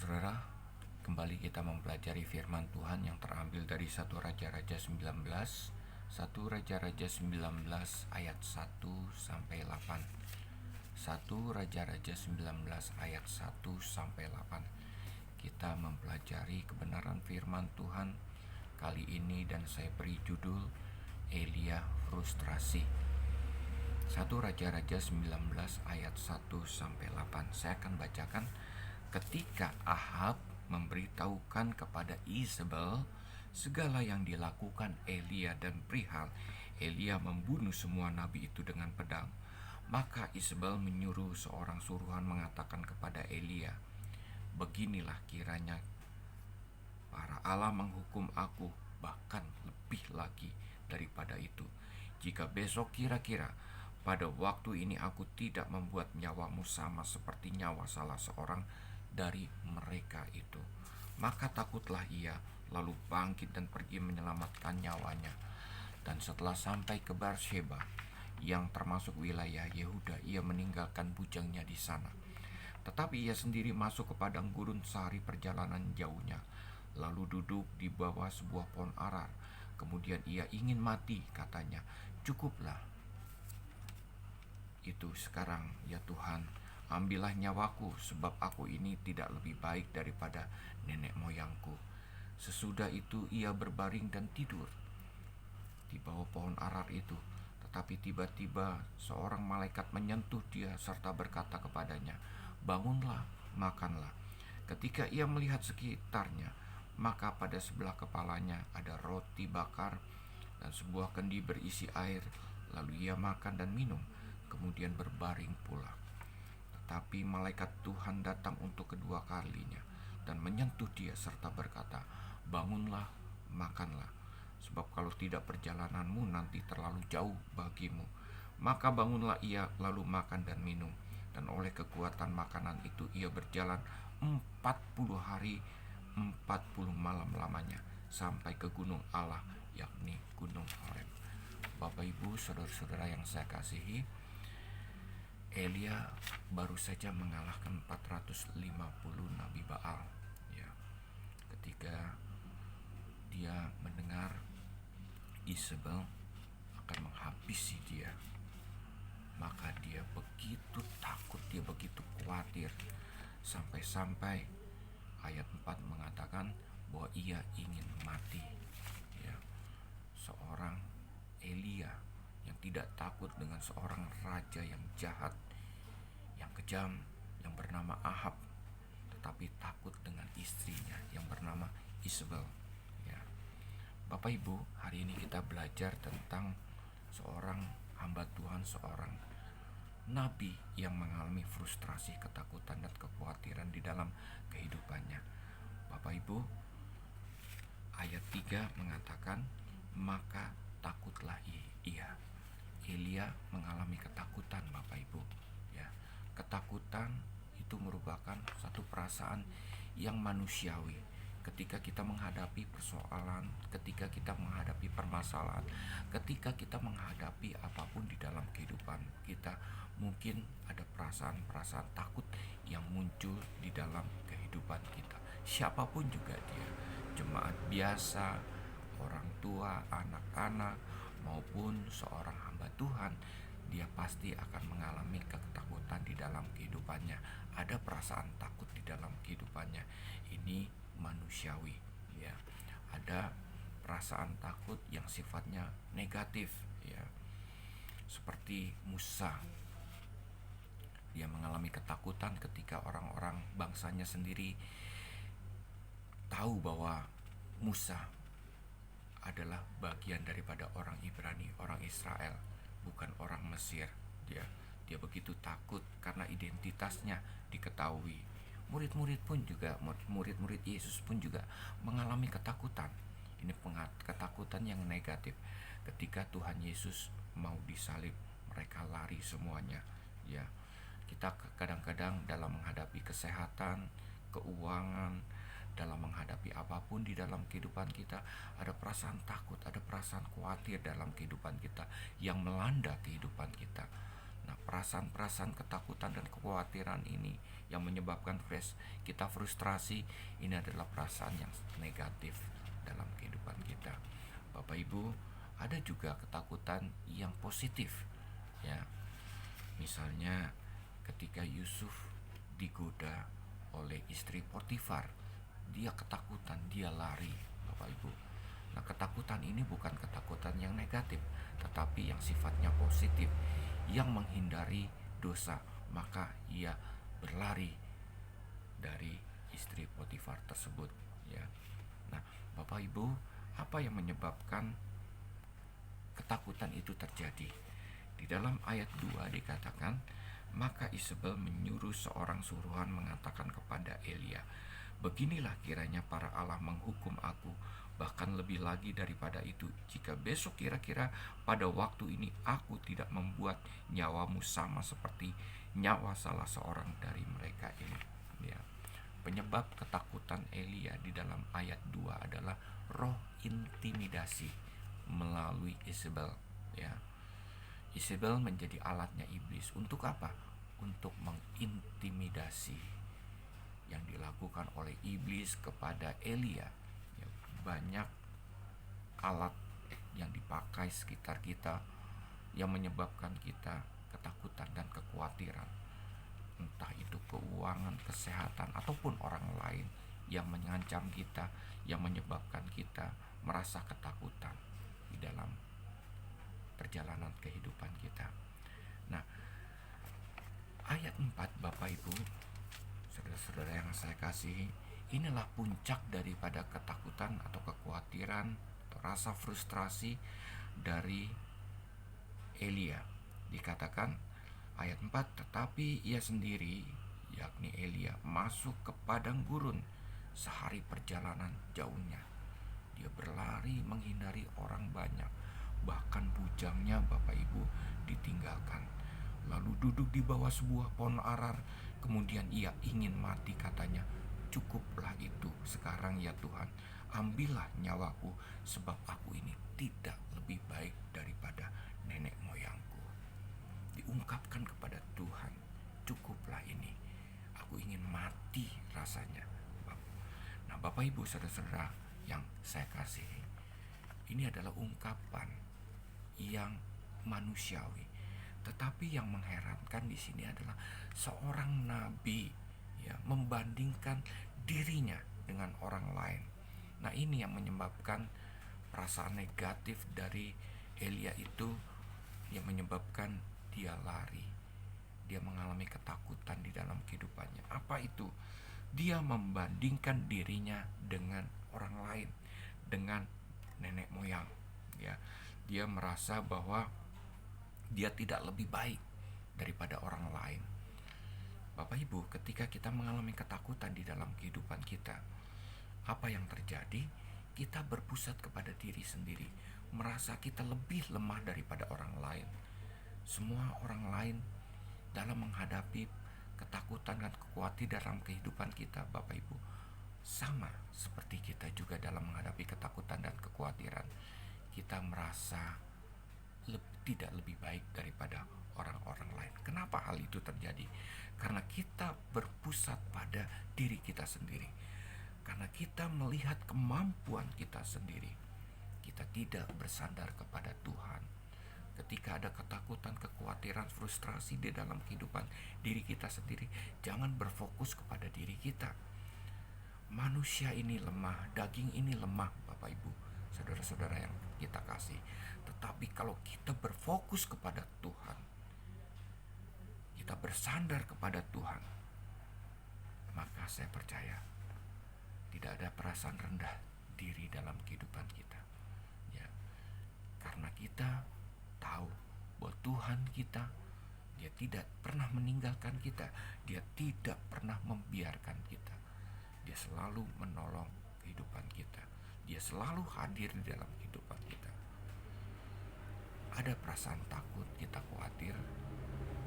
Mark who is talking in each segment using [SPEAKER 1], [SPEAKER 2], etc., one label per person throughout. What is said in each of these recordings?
[SPEAKER 1] Saudara-saudara, kembali kita mempelajari firman Tuhan yang terambil dari 1 Raja-Raja 19, 1 Raja-Raja 19 ayat 1 sampai 8. 1 Raja-Raja 19 ayat 1 sampai 8. Kita mempelajari kebenaran firman Tuhan kali ini dan saya beri judul Elia frustrasi. 1 Raja-Raja 19 ayat 1 sampai 8. Saya akan bacakan. Ketika Ahab memberitahukan kepada Isabel segala yang dilakukan Elia dan perihal Elia membunuh semua nabi itu dengan pedang, maka Isabel menyuruh seorang suruhan mengatakan kepada Elia, "Beginilah kiranya para Allah menghukum aku, bahkan lebih lagi daripada itu, jika besok kira-kira pada waktu ini aku tidak membuat nyawamu sama seperti nyawa salah seorang dari mereka itu." Maka takutlah ia, lalu bangkit dan pergi menyelamatkan nyawanya. Dan setelah sampai ke Beersheba, yang termasuk wilayah Yehuda, ia meninggalkan bujangnya di sana. Tetapi ia sendiri masuk ke padang gurun sehari perjalanan jauhnya, lalu duduk di bawah sebuah pohon arar. Kemudian ia ingin mati, katanya, "Cukuplah itu sekarang, ya Tuhan, ambillah nyawaku, sebab aku ini tidak lebih baik daripada nenek moyangku." Sesudah itu ia berbaring dan tidur di bawah pohon arar itu. Tetapi tiba-tiba seorang malaikat menyentuh dia serta berkata kepadanya, "Bangunlah, makanlah." Ketika ia melihat sekitarnya, maka pada sebelah kepalanya ada roti bakar dan sebuah kendi berisi air. Lalu ia makan dan minum, kemudian berbaring pula. Tetapi malaikat Tuhan datang untuk kedua kalinya dan menyentuh dia serta berkata, "Bangunlah, makanlah, sebab kalau tidak perjalananmu nanti terlalu jauh bagimu." Maka bangunlah ia lalu makan dan minum, dan oleh kekuatan makanan itu ia berjalan 40 hari 40 malam lamanya sampai ke gunung Allah, yakni gunung Horeb. Bapak Ibu, saudara-saudara yang saya kasihi, Elia baru saja mengalahkan 450 Nabi Baal, ya. Ketika dia mendengar Isabel akan menghabisi dia, maka dia begitu takut, dia begitu khawatir, sampai-sampai ayat 4 mengatakan bahwa ia ingin mati, ya. Seorang Elia yang tidak takut dengan seorang raja yang jahat, yang kejam, yang bernama Ahab, tetapi takut dengan istrinya yang bernama Isabel, ya. Bapak Ibu, hari ini kita belajar tentang seorang hamba Tuhan, seorang nabi yang mengalami frustrasi, ketakutan, dan kekhawatiran di dalam kehidupannya. Bapak Ibu, ayat 3 mengatakan, maka takutlah ia. Elia mengalami ketakutan, Bapak Ibu, ya. Ketakutan itu merupakan satu perasaan yang manusiawi. Ketika kita menghadapi persoalan, ketika kita menghadapi permasalahan, ketika kita menghadapi apapun di dalam kehidupan kita, mungkin ada perasaan-perasaan takut yang muncul di dalam kehidupan kita. Siapapun juga dia, jemaat biasa, orang tua, anak-anak, maupun seorang hamba Tuhan, dia pasti akan mengalami ketakutan di dalam kehidupannya. Ada perasaan takut di dalam kehidupannya. Ini manusiawi, ya. Ada perasaan takut yang sifatnya negatif, ya. Seperti Musa, dia mengalami ketakutan ketika orang-orang bangsanya sendiri tahu bahwa Musa adalah bagian daripada orang Ibrani, orang Israel, bukan orang Mesir. Dia begitu takut karena identitasnya diketahui. Murid-murid pun juga, murid-murid Yesus pun juga mengalami ketakutan. Ini ketakutan yang negatif. Ketika Tuhan Yesus mau disalib, mereka lari semuanya, ya. Kita kadang-kadang dalam menghadapi kesehatan, keuangan, dalam menghadapi apapun di dalam kehidupan kita, ada perasaan takut, ada perasaan khawatir dalam kehidupan kita yang melanda kehidupan kita. Nah, perasaan-perasaan ketakutan dan kekhawatiran ini yang menyebabkan kita frustrasi, ini adalah perasaan yang negatif dalam kehidupan kita. Bapak Ibu, ada juga ketakutan yang positif, ya. Misalnya ketika Yusuf digoda oleh istri Potifar, dia ketakutan, dia lari, Bapak Ibu. Nah, ketakutan ini bukan ketakutan yang negatif, tetapi yang sifatnya positif, yang menghindari dosa, maka ia berlari dari istri Potifar tersebut, ya. Nah, Bapak Ibu, apa yang menyebabkan ketakutan itu terjadi? Di dalam ayat 2 dikatakan, maka Isabel menyuruh seorang suruhan mengatakan kepada Elia, beginilah kiranya para Allah menghukum aku, bahkan lebih lagi daripada itu, jika besok kira-kira pada waktu ini aku tidak membuat nyawamu sama seperti nyawa salah seorang dari mereka ini. Ya. Penyebab ketakutan Elia di dalam ayat 2 adalah roh intimidasi melalui Isabel, ya. Isabel menjadi alatnya iblis untuk apa? Untuk mengintimidasi. Yang dilakukan oleh iblis kepada Elia, ya, banyak alat yang dipakai sekitar kita yang menyebabkan kita ketakutan dan kekhawatiran, entah itu keuangan, kesehatan, ataupun orang lain yang mengancam kita, yang menyebabkan kita merasa ketakutan di dalam perjalanan kehidupan kita. Nah, ayat 4 Bapak Ibu, saudara-saudara yang saya kasihi, inilah puncak daripada ketakutan atau kekhawatiran atau rasa frustrasi dari Elia. Dikatakan ayat 4, tetapi ia sendiri, yakni Elia, masuk ke padang gurun sehari perjalanan jauhnya. Dia berlari menghindari orang banyak, bahkan bujangnya Bapak Ibu ditinggalkan. Lalu duduk di bawah sebuah pohon arar, kemudian ia ingin mati, katanya, cukuplah itu sekarang ya Tuhan, ambillah nyawaku, sebab aku ini tidak lebih baik daripada nenek moyangku. Diungkapkan kepada Tuhan, cukuplah ini, aku ingin mati rasanya. Nah, Bapak Ibu saudara-saudara yang saya kasihi, ini adalah ungkapan yang manusiawi. Tetapi yang mengherankan di sini adalah seorang nabi, ya, membandingkan dirinya dengan orang lain. Nah, ini yang menyebabkan perasaan negatif dari Elia itu, yang menyebabkan dia lari. Dia mengalami ketakutan di dalam kehidupannya. Apa itu? Dia membandingkan dirinya dengan orang lain, dengan nenek moyang, ya. Dia merasa bahwa dia tidak lebih baik daripada orang lain. Bapak Ibu, ketika kita mengalami ketakutan di dalam kehidupan kita, apa yang terjadi? Kita berpusat kepada diri sendiri, merasa kita lebih lemah daripada orang lain. Semua orang lain dalam menghadapi ketakutan dan kekhawatiran dalam kehidupan kita, Bapak Ibu, sama seperti kita juga dalam menghadapi ketakutan dan kekhawatiran. Kita merasa tidak lebih baik daripada orang-orang lain. Kenapa hal itu terjadi? Karena kita berpusat pada diri kita sendiri. Karena kita melihat kemampuan kita sendiri. Kita tidak bersandar kepada Tuhan. Ketika ada ketakutan, kekhawatiran, frustrasi di dalam kehidupan diri kita sendiri, jangan berfokus kepada diri kita. Manusia ini lemah, daging ini lemah, Bapak Ibu, saudara-saudara yang kita kasih. Tetapi kalau kita berfokus kepada Tuhan, kita bersandar kepada Tuhan, maka saya percaya tidak ada perasaan rendah diri dalam kehidupan kita, ya. Karena kita tahu bahwa Tuhan kita, Dia tidak pernah meninggalkan kita, Dia tidak pernah membiarkan kita. Dia selalu menolong kehidupan kita, Dia selalu hadir di dalam kehidupan kita. Ada perasaan takut, kita khawatir,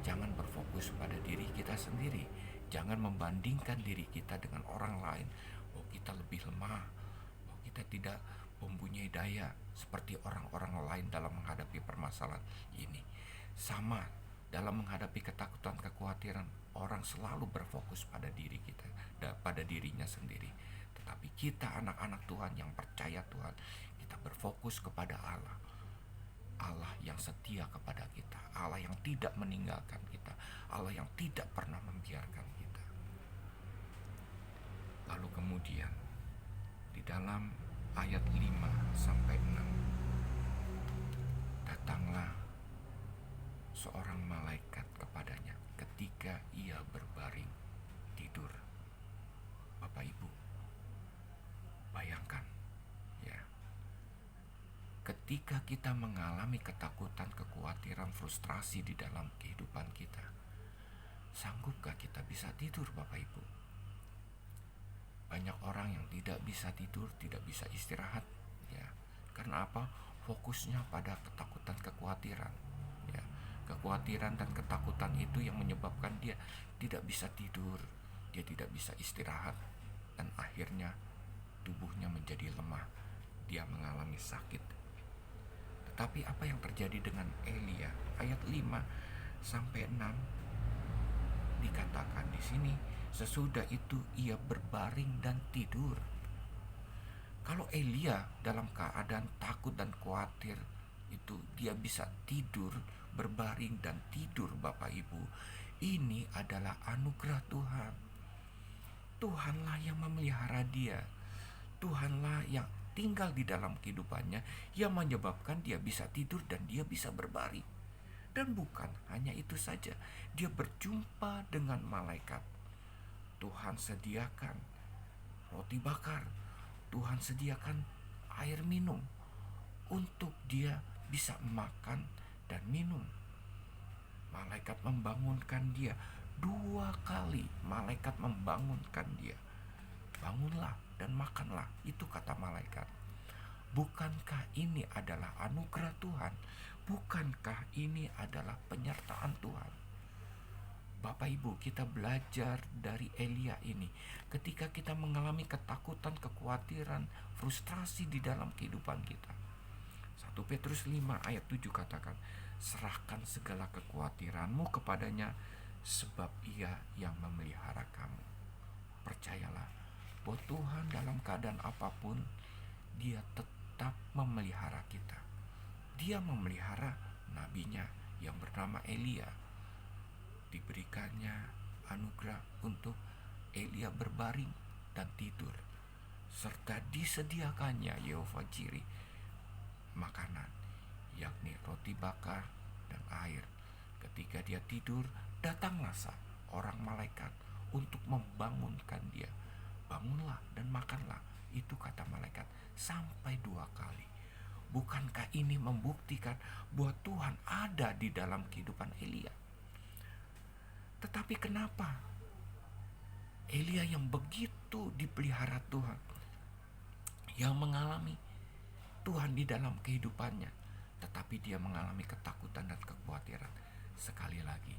[SPEAKER 1] jangan berfokus pada diri kita sendiri. Jangan membandingkan diri kita dengan orang lain. Oh, kita lebih lemah, oh, kita tidak mempunyai daya seperti orang-orang lain dalam menghadapi permasalahan ini. Sama Dalam menghadapi ketakutan, kekhawatiran, orang selalu berfokus pada diri kita, pada dirinya sendiri. Tetapi kita anak-anak Tuhan yang percaya Tuhan, kita berfokus kepada Allah. Allah yang setia kepada kita, Allah yang tidak meninggalkan kita, Allah yang tidak pernah membiarkan kita. Lalu kemudian di dalam ayat 5 sampai 6, datanglah seorang malaikat kepadanya ketika ia berbaring tidur. Bapak Ibu, bayangkan ya, ketika kita mengalami ketakutan, kekhawatiran, frustrasi di dalam kehidupan kita, sanggupkah kita bisa tidur, Bapak Ibu? Banyak orang yang tidak bisa tidur, tidak bisa istirahat, ya. Karena apa? Fokusnya pada ketakutan, kekhawatiran, ya. Kekhawatiran dan ketakutan itu yang menyebabkan dia tidak bisa tidur, dia tidak bisa istirahat, dan akhirnya tubuhnya menjadi lemah, dia mengalami sakit. Tetapi apa yang terjadi dengan Elia? Ayat 5 sampai 6 dikatakan di sini, sesudah itu ia berbaring dan tidur. Kalau Elia dalam keadaan takut dan khawatir itu dia bisa tidur, berbaring dan tidur, Bapak Ibu. Ini adalah anugerah Tuhan. Tuhanlah yang memelihara dia. Tuhanlah yang tinggal di dalam kehidupannya, yang menyebabkan dia bisa tidur dan dia bisa berbaring. Dan bukan hanya itu saja, dia berjumpa dengan malaikat. Tuhan sediakan roti bakar, Tuhan sediakan air minum untuk dia bisa makan dan minum. Malaikat membangunkan dia 2 kali. Malaikat membangunkan dia, bangunlah dan makanlah. Itu kata malaikat. Bukankah ini adalah anugerah Tuhan? Bukankah ini adalah penyertaan Tuhan? Bapak Ibu, kita belajar dari Elia ini. Ketika kita mengalami ketakutan, kekhawatiran, frustrasi di dalam kehidupan kita, 1 Petrus 5 ayat 7 katakan, serahkan segala kekhawatiranmu kepadanya, sebab ia yang memelihara kamu. Percayalah bahwa Tuhan dalam keadaan apapun, dia tetap memelihara kita. Dia memelihara nabinya yang bernama Elia. Diberikannya anugerah untuk Elia berbaring dan tidur, serta disediakannya Yehova Jireh makanan, yakni roti bakar dan air. Ketika dia tidur, datanglah orang malaikat untuk membangunkan dia. Bangunlah dan makanlah. Itu kata malaikat sampai 2 kali. Bukankah ini membuktikan bahwa Tuhan ada di dalam kehidupan Elia? Tetapi kenapa Elia yang begitu dipelihara Tuhan, yang mengalami Tuhan di dalam kehidupannya, tetapi dia mengalami ketakutan dan kekhawatiran? Sekali lagi,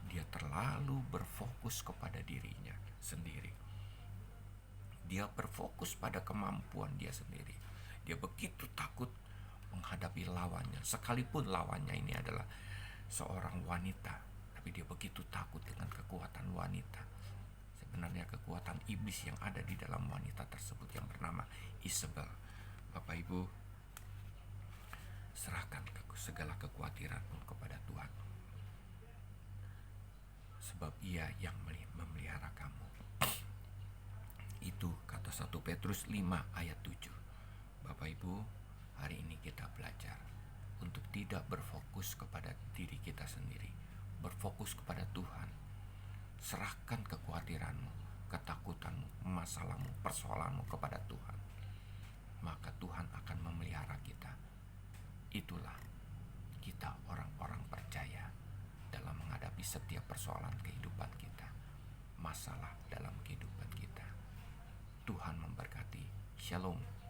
[SPEAKER 1] dia terlalu berfokus kepada dirinya sendiri. Dia berfokus pada kemampuan dia sendiri. Dia begitu takut menghadapi lawannya, sekalipun lawannya ini adalah seorang wanita, tapi dia begitu takut dengan kekuatan wanita. Sebenarnya kekuatan iblis yang ada di dalam wanita tersebut yang bernama Isabel. Bapak Ibu, serahkan segala kekhawatiranmu kepada Tuhan, sebab Ia yang memelihara kamu. Itu kata 1 Petrus 5 ayat 7. Bapak Ibu, hari ini kita belajar untuk tidak berfokus kepada diri kita sendiri, berfokus kepada Tuhan. Serahkan kekhawatiranmu, ketakutanmu, masalahmu, persoalanmu kepada Tuhan, maka Tuhan akan memelihara kita. Itulah kita orang-orang percaya dalam menghadapi setiap persoalan kehidupan kita, masalah dalam kehidupan kita. Tuhan memberkati. Shalom.